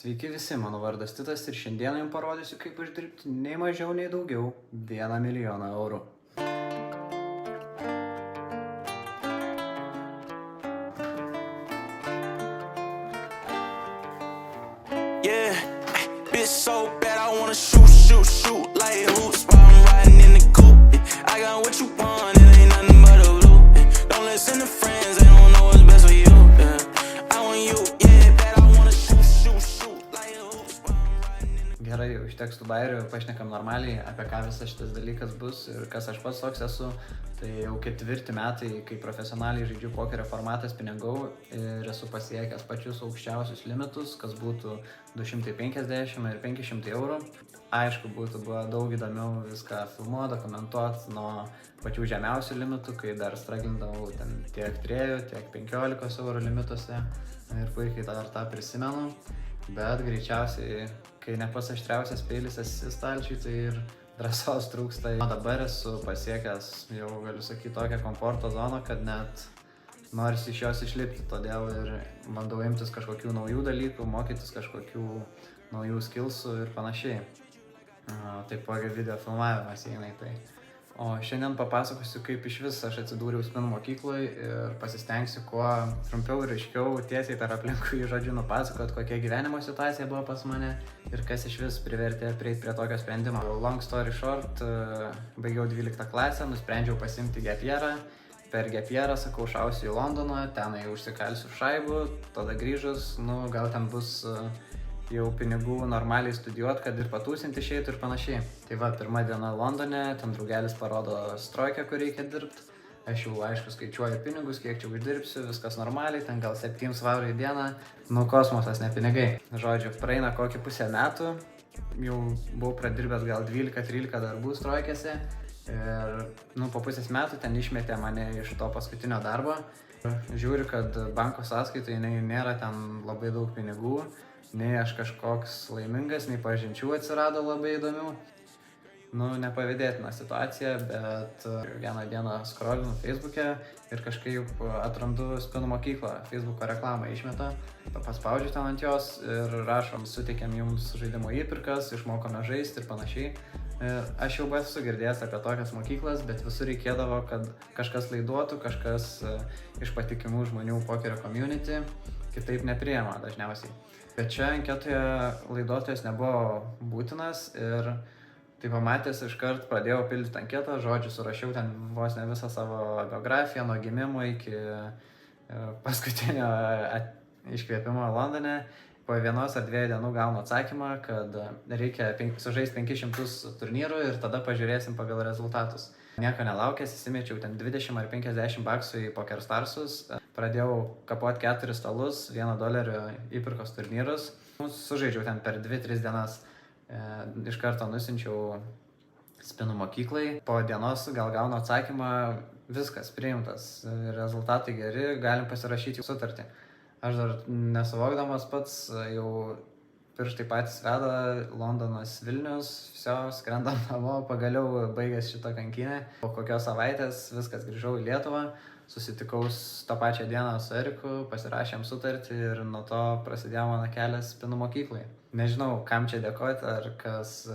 Sveiki visi, mano vardas Titas ir šiandieną jums parodysiu, kaip uždirbti nei mažiau, nei daugiau 1 milijoną eurų. Yeah, bitch so bad I wanna shoot like hoops while I'm riding in the coupe. I got what you want, it ain't nothing but a blue. Don't listen to friends, they don't know what's best for you. I want you, yeah, bad I wanna shoot like hoops while I'm riding in the Gerai, užteks tų bairių, pašnekam normaliai, apie ką visas šitas dalykas bus ir kas aš pats toks esu. Tai jau 4 metai, kai profesionaliai žaidžiu pokerio formatas pinigau ir esu pasiekęs pačius aukščiausius limitus, kas būtų 250 ir 500 eurų. Aišku, būtų buvo daug įdomiau viską filmuoti, dokumentuoti nuo pačių žemiausių limitų, kai dar straglindavau ten tiek 3, tiek 15 eurų limituose ir puikiai dar tą prisimenu. Bet greičiausiai, kai ne pats aštriausias peilis esi stalčiui, tai ir drąsos trūksta. O dabar esu pasiekęs, jau galiu sakyti, tokią komforto zoną, kad net norisi iš jos išlipti. Todėl ir bandau imtis kažkokių naujų dalykų, mokytis kažkokių naujų skillsų ir panašiai. Taipogi video filmavimas įeina į tai. O šiandien papasakosiu, kaip iš vis aš atsidūriau spinų mokykloj ir pasistengsiu kuo trumpiau ir aiškiau tiesiai per aplinkui žodžiu nupasakot, kokia gyvenimo situacija buvo pas mane ir kas iš vis privertė prieiti prie tokio sprendimo. Long story short, baigiau 12 klasę, nusprendžiau pasiimti gap yearą. Per gap yearą, sakau, šausiu į Londoną, tenai užsikalsiu šaibų, tada grįžus, gal ten bus jau pinigų normaliai studijuoti, kad ir patūsinti išeitų ir panašiai. Tai va, pirma diena Londone, ten draugelis parodo strojkę, kur reikia dirbti. Aš jau aišku skaičiuoju pinigus, kiek čia uždirbsiu, viskas normaliai, ten gal 7 svarų į dieną. Kosmosas, ne pinigai. Žodžiu, praeina kokį pusę metų, jau buvau pradirbęs gal 12-13 darbų strojkėse. Ir po pusės metų ten išmetė mane iš to paskutinio darbo. Žiūriu, kad banko sąskaitoje nėra ten labai daug pinigų. Nei aš kažkoks laimingas, nei pažinčių atsirado labai įdomių. Nepavydėtina situacija, bet vieną dieną scrollinu Facebook'e ir kažkaip atrandu spinų mokyklą. Facebook'o reklamą išmeta, paspaudžiu ten ant jos ir rašom, suteikiam jums žaidimo įpirkas, išmokome žaisti ir panašiai. Aš jau esu girdėjęs apie tokias mokyklas, bet visur reikėdavo, kad kažkas laiduotų, kažkas iš patikimų žmonių pokerio community, kitaip nepriima dažniausiai. Bet čia anketoje laiduotojas nebuvo būtinas ir tai pamatęs iškart pradėjau pildyti anketą, žodžiu, surašiau ten vos ne visą savo biografiją nuo gimimo iki paskutinio iškvėpimo Londone. Po 1 ar 2 dienų gaunu atsakymą, kad reikia sužaisti 500 turnyrų ir tada pažiūrėsim pagal rezultatus. Nieko nelaukęs, įsimečiau ten 20 ar 50 baksų į Poker Starsus. Pradėjau kapoti 4 stalus, $1 įpirkos turnyrus. Sužaidžiau ten per 2-3 dienas. Iš karto nusinčiau spinų mokyklai. Po dienos gal gaunu atsakymą, viskas priimtas, rezultatai geri, galim pasirašyti sutartį. Aš dar nesuvokdamas pats, jau pirštai patys veda, Londonas, Vilnius, skrendam namo, pagaliau baigęs šitą kankinę. Po kokios savaitės viskas grįžau į Lietuvą, susitikau tą pačią dieną su Eriku, pasirašėm sutartį ir nuo to prasidėjo mano kelias spinų mokyklai. Nežinau, kam čia dėkoti, ar kas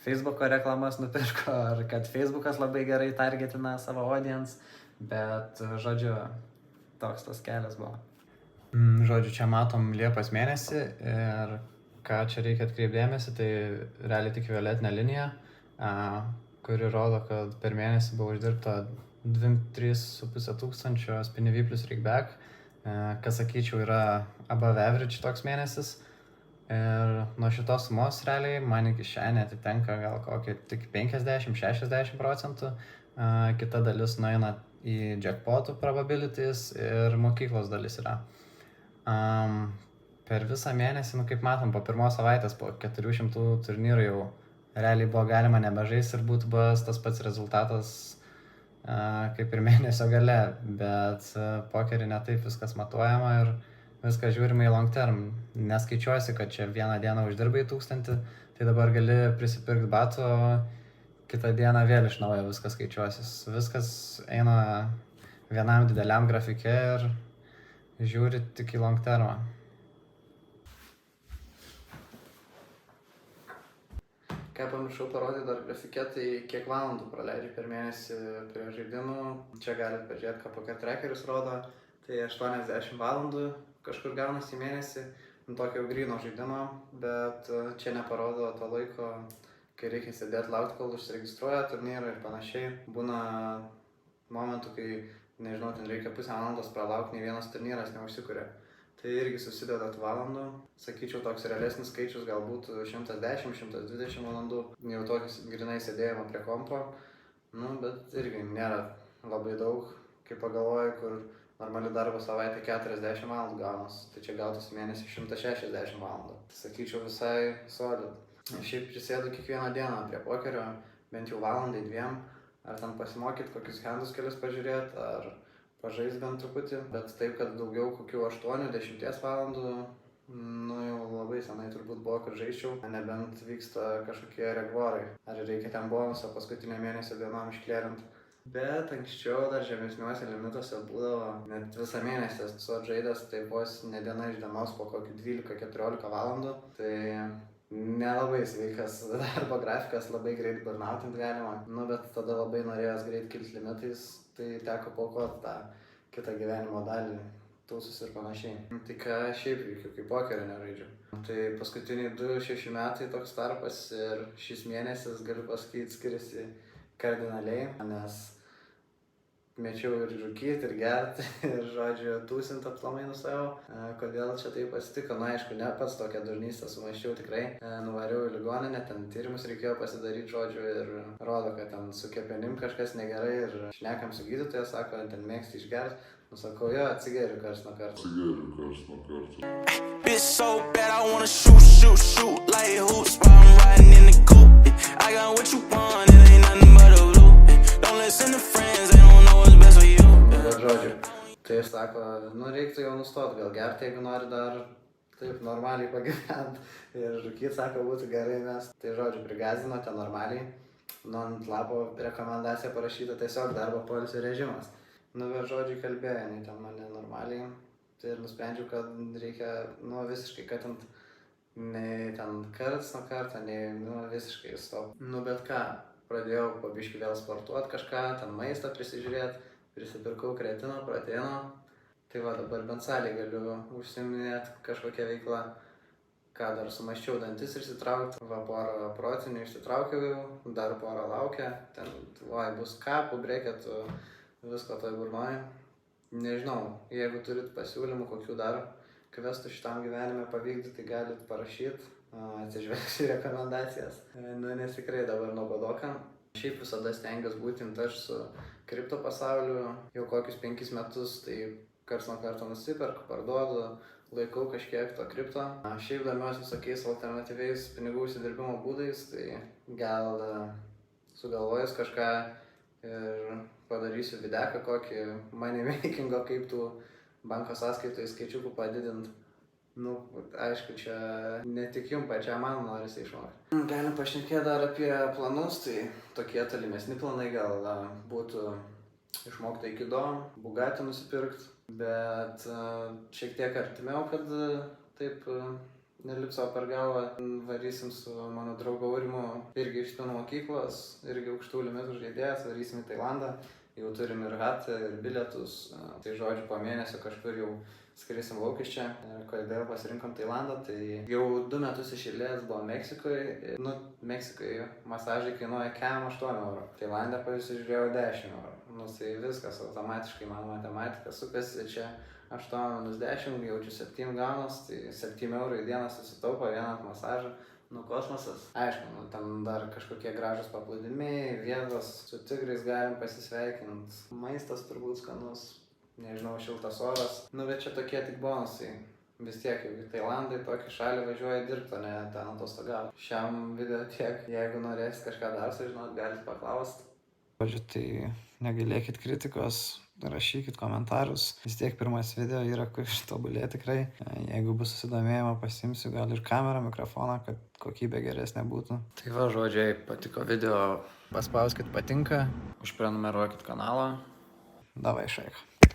Facebook'o reklamas nupirko, ar kad Facebook'as labai gerai targetina savo audience, bet žodžiu, toks tas kelias buvo. Žodžiu, čia matom Liepos mėnesį ir ką čia reikia atkreipdėmėsi, tai realiai tik violetinė linija, kuri rodo, kad per mėnesį buvo uždirbta 2-3,5 tūkstančio spinivy plus rakeback, kas sakyčiau yra above average toks mėnesis. Ir nuo šitos sumos realiai man į kišenę atitenka gal kokį tik 50-60%, kita dalis nueina į jackpotų probabilities ir mokyklos dalis yra. Per visą mėnesį, kaip matom, po 1 savaitės, po 400 turnyrų jau realiai buvo galima nebežaisti ir būtų buvęs tas pats rezultatas kaip ir mėnesio gale, bet pokerį netaip viskas matuojama ir viską žiūrime į long term. Neskaičiuosi, kad čia vieną dieną uždirbai 1000, tai dabar gali prisipirkti batų, kitą dieną vėl iš naujo viskas skaičiuosis. Viskas eina vienam dideliam grafike ir žiūri tik į long termą. Ką pamiršau parodyti dar grafike, tai kiek valandų praleidžiu per mėnesį prie žaidimų. Čia galite pažiūrėti, ką Pocket Trackeris rodo. Tai 80 valandų kažkur gaunasi į mėnesį. Tokio gryno žaidimo, bet čia neparodo to laiko, kai reikia sėdėti laukti, kol užsiregistruoja turnyrą ir panašiai. Būna momentų, kai, nežinau, ten reikia pusę valandos pralaukti, nei vienas turnyras neužsikuria. Tai irgi susideda tų valandų. Sakyčiau, toks realesnis skaičius galbūt 110-120 valandų. Jau tokis grinai sėdėjimo prie kompo. Bet irgi nėra labai daug, kai pagalvoju, kur normali darbo savaitė 40 valandų gaunas. Tai čia gautųsi mėnesį 160 valandų. Sakyčiau, visai solid. Šiaip prisėdu kiekvieną dieną prie pokerio, bent jau valandai, 2. Ar ten pasimokyti, kokius handus kelius pažiūrėti, ar pažais bent truputį. Bet taip, kad daugiau kokių 8-10 valandų, jau labai senai turbūt buvo, kad žaisčiau. Nebent vyksta kažkokie regvorai. Ar reikia ten bonusą paskutinio mėnesio dienom išklėrinti. Bet anksčiau dar žemesniuose limituose būdavo net visą mėnesį esu atžaidęs, tai vos ne diena iš dienos po kokį 12-14 valandų. Tai nelabai sveikas darbo grafikas, labai greit burnoutint galima. Bet tada labai norėjęs greit kilti limitais, tai teko paaukoti tą kitą gyvenimo dalį, tūsus ir panašiai. Tai ką šiaip veikiu, kai pokerio nežaidžiu. Tai paskutiniai 2-6 metai toks tarpas ir šis mėnesis, galiu pasakyti, skiriasi kardinaliai, nes mečiau ir rūkyti, ir gerti, ir žodžiu, tūsint aplamai nusavau. Kodėl čia taip atsitiko? Aišku, ne pats tokią durnystę sumaščiau tikrai. Nuvariau į ligoninę, ten tyrimus reikėjo pasidaryti, žodžiu, ir rodo, kad ten su kepenim kažkas negerai ir šnekam su gydytoja, sako, ten mėgsti išgerti. Sakau, jo, atsigeriu karts nuo karto. Bitch so bad I wanna shoot like hoops while I'm riding in the coupe. I got what you want, it ain't nothing but a blue. Don't listen to friends, they don't know what's best for you. Žodžiu, tai jis sako, reiktų jau nustoti gal gerti, jeigu nori dar taip normaliai pagyventi. Ir rūkyti, sako, būtų gerai, nes tai žodžiu, prigąsdino ten normaliai. Ant lapo rekomendacija parašyta tiesiog darbo poilsio režimas. Bet žodžiai kalbėjo, nei ten mane normaliai. Tai ir nusprendžiau, kad reikia, visiškai katint, nei ten karts nuo karto, nei, visiškai stop. Bet ką, pradėjau po biškį vėl sportuoti kažką, ten maistą prisižiūrėti, prisipirkau kreatino, proteino. Tai va, dabar bent salėj galiu užsiiminėti kažkokią veiklą. Ką dar sumaščiau dantis išsitraukti, va, porą protinių išsitraukiau jau, dar porą laukia. Ten, bus kapų, breketų. Visko toj burnoj. Nežinau, jeigu turit pasiūlymų, kokių dar kvestų šitam gyvenime pavykdyti, tai galit parašyti, atsižvelgsiu į rekomendacijas. Nes tikrai dabar nuobodoka. Šiaip visada stengiuosi būti aš su kripto pasauliu jau kokius 5 metus, tai karts nuo karto nusiperku, parduodu, laikau kažkiek to kripto. Šiaip domiuosi visokiais alternatyviais pinigų užsidirbimo būdais, tai gal sugalvojus kažką ir padarysiu videką kokį money makingo, kaip tų banko sąskaitų skaičiukų padidinti. Aišku, čia ne tik jums pačiam, man norisi išmokti. Galim pašnekėti dar apie planus, tai tokie tolimesni planai gal būtų išmokti aikido, Bugatti nusipirkti, bet šiek tiek artimiau, kad taip nelips savo per galvą. Varysim su mano draugu Aurimu irgi iš spinų mokyklos, irgi aukštų limitų žaidėjas, varysim į Tailandą. Jau turim ir hatą, ir bilietus. Tai žodžiu, po mėnesio kažkur jau skrisim lauk iš čia. Kodėl pasirinkom Tailandą, tai jau 2 metus iš eilės buvo Meksikoje. Meksikoje masažai kainuoja 8 €. Tailandę pasižiūrėjau 10 €. Tai viskas automatiškai, mano matematika sukasi čia. 8 - 10, jaučiu 7 gaunas, tai 7 € į dieną susitaupo vieną masažą. Kosmosas. Aišku, ten dar kažkokie gražus paplūdimiai, vietos, su tigrais galim pasisveikinti. Maistas turbūt skanus, nežinau, šiltas oras. Bet čia tokie tik bonusai. Vis tiek, jau į Tailandą, į tokį šalį važiuoja dirbti, o ne ten atostogauti. Šiam video tiek. Jeigu norėsit kažką dar sužinoti, galite paklausti. Žodžiu, tai negailėkit kritikos, rašykit komentarus. Vis tiek pirmas video yra kur ištobulėti tikrai. Jeigu bus susidomėjimo, pasiimsiu gal ir kamerą, mikrofoną, kad kokybė geresnė būtų. Tai va, žodžiai, patiko video, paspauskit patinka, užprenumeruokit kanalą. Davai, šaik.